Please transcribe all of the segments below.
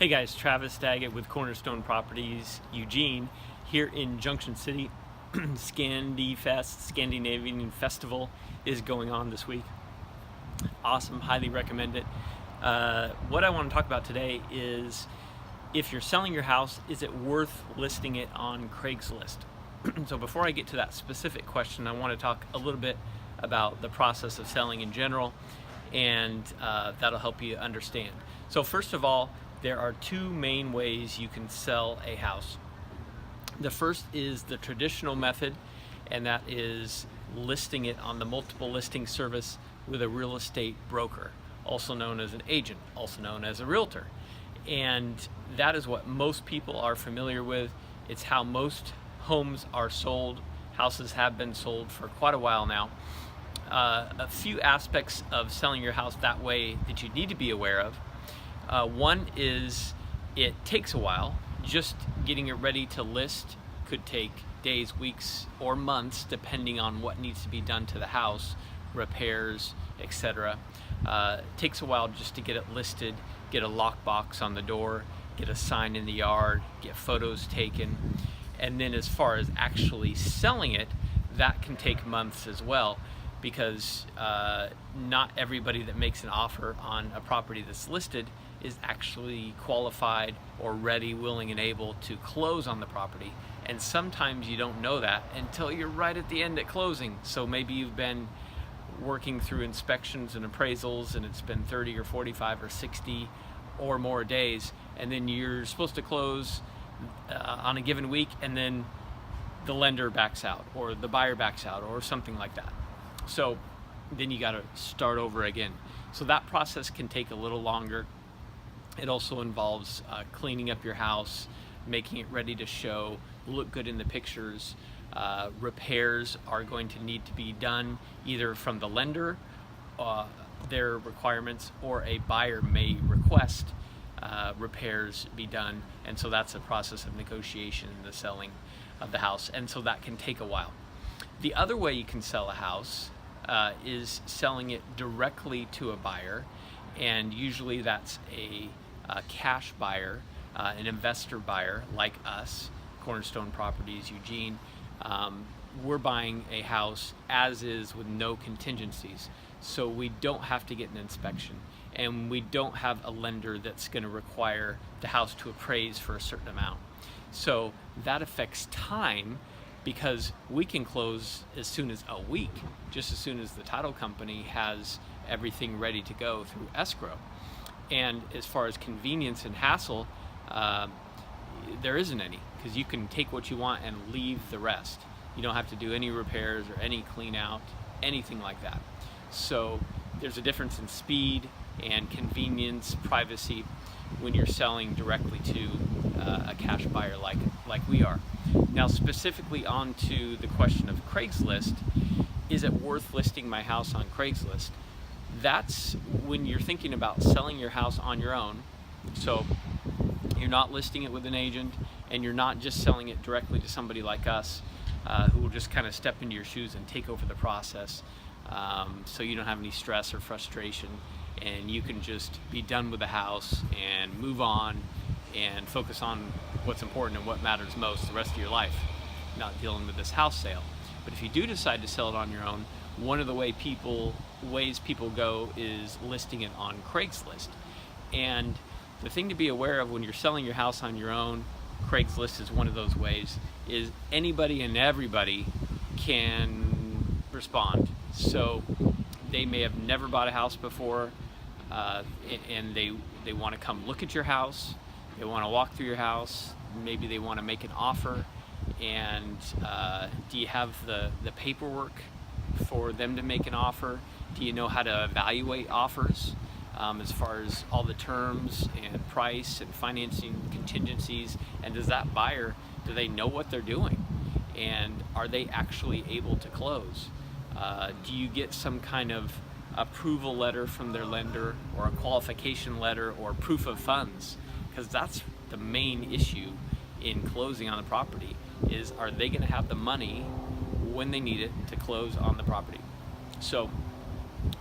Hey guys, Travis Daggett with Cornerstone Properties Eugene here in Junction City. Scandinavian Festival is going on this week. Awesome, highly recommend it. What I want to talk about today is if you're selling your house, is it worth listing it on Craigslist? So before I get to that specific question, I want to talk a little bit about the process of selling in general, and that'll help you understand. So first of all, there are two main ways you can sell a house. The first is the traditional method, and that is listing it on the multiple listing service with a real estate broker, also known as an agent, also known as a realtor. And that is what most people are familiar with. It's how most homes are sold. Houses have been sold for quite a while now. A few aspects of selling your house that way that you need to be aware of. One is it takes a while. Just getting it ready to list could take days, weeks, or months depending on what needs to be done to the house, repairs, etc. It takes a while just to get it listed, get a lockbox on the door, get a sign in the yard, get photos taken. And then as far as actually selling it, that can take months as well, because not everybody that makes an offer on a property that's listed is actually qualified or ready, willing, and able to close on the property. And sometimes you don't know that until you're right at the end at closing. So maybe you've been working through inspections and appraisals and it's been 30 or 45 or 60 or more days, and then you're supposed to close on a given week, and then the lender backs out or the buyer backs out or something like that. So then you got to start over again. So that process can take a little longer. It also involves cleaning up your house, making it ready to show, look good in the pictures. Repairs are going to need to be done either from the lender, their requirements, or a buyer may request repairs be done. And so that's a process of negotiation in the selling of the house. And so that can take a while. The other way you can sell a house is selling it directly to a buyer. And usually that's a cash buyer, an investor buyer like us, Cornerstone Properties Eugene. We're buying a house as is with no contingencies. So we don't have to get an inspection, and we don't have a lender that's going to require the house to appraise for a certain amount. So that affects time, because we can close as soon as a week, just as soon as the title company has everything ready to go through escrow. And as far as convenience and hassle, there isn't any, because you can take what you want and leave the rest. You don't have to do any repairs or any clean out, anything like that. So there's a difference in speed and convenience, privacy, when you're selling directly to a cash buyer like we are. Now, specifically onto the question of Craigslist, is it worth listing my house on Craigslist? That's when you're thinking about selling your house on your own. So you're not listing it with an agent, and you're not just selling it directly to somebody like us who will just kind of step into your shoes and take over the process, so you don't have any stress or frustration, and you can just be done with the house and move on and focus on what's important and what matters most the rest of your life, not dealing with this house sale. But if you do decide to sell it on your own, one of the ways people go is listing it on Craigslist. And the thing to be aware of when you're selling your house on your own, Craigslist is one of those ways, is anybody and everybody can respond. So they may have never bought a house before, and they want to come look at your house, they want to walk through your house, maybe they want to make an offer. And do you have the paperwork for them to make an offer? Do you know how to evaluate offers as far as all the terms and price and financing contingencies? And does that buyer, do they know what they're doing? And are they actually able to close? Do you get some kind of approval letter from their lender, or a qualification letter, or proof of funds? Because that's the main issue in closing on the property, is are they going to have the money when they need it to close on the property? So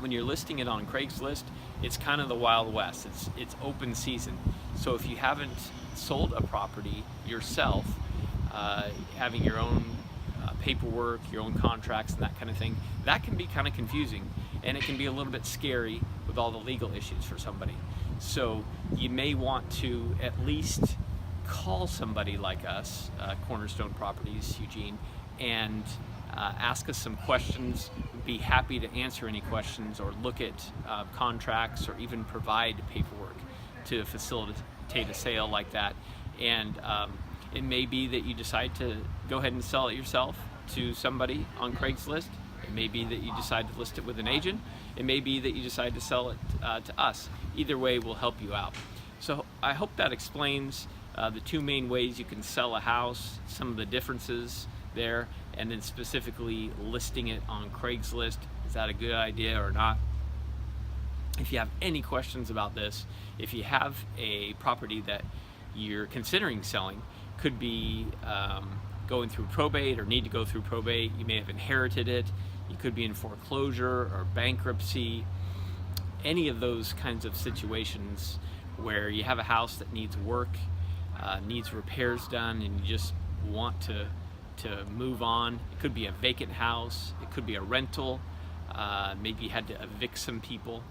when you're listing it on Craigslist, It's kind of the Wild West. It's open season. So if you haven't sold a property yourself, having your own paperwork, your own contracts, and that kind of thing, that can be kind of confusing, and it can be a little bit scary with all the legal issues for somebody. So you may want to at least call somebody like us, Cornerstone Properties Eugene, and ask us some questions. We'd be happy to answer any questions or look at contracts or even provide paperwork to facilitate a sale like that. And it may be that you decide to go ahead and sell it yourself to somebody on Craigslist. It may be that you decide to list it with an agent. It may be that you decide to sell it to us. Either way will help you out. So I hope that explains the two main ways you can sell a house, some of the differences there, and then specifically listing it on Craigslist. Is that a good idea or not? If you have any questions about this, if you have a property that you're considering selling, could be going through probate or need to go through probate, you may have inherited it, you could be in foreclosure or bankruptcy, any of those kinds of situations where you have a house that needs work, needs repairs done, and you just want to move on. It could be a vacant house, it could be a rental, maybe you had to evict some people.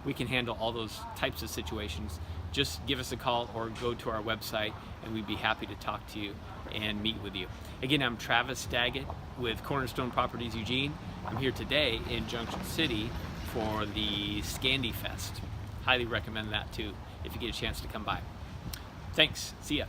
We can handle all those types of situations. Just give us a call or go to our website, and we'd be happy to talk to you and meet with you. Again, I'm Travis Daggett with Cornerstone Properties Eugene. I'm here today in Junction City for the Scandi Fest. Highly recommend that too if you get a chance to come by. Thanks. See ya.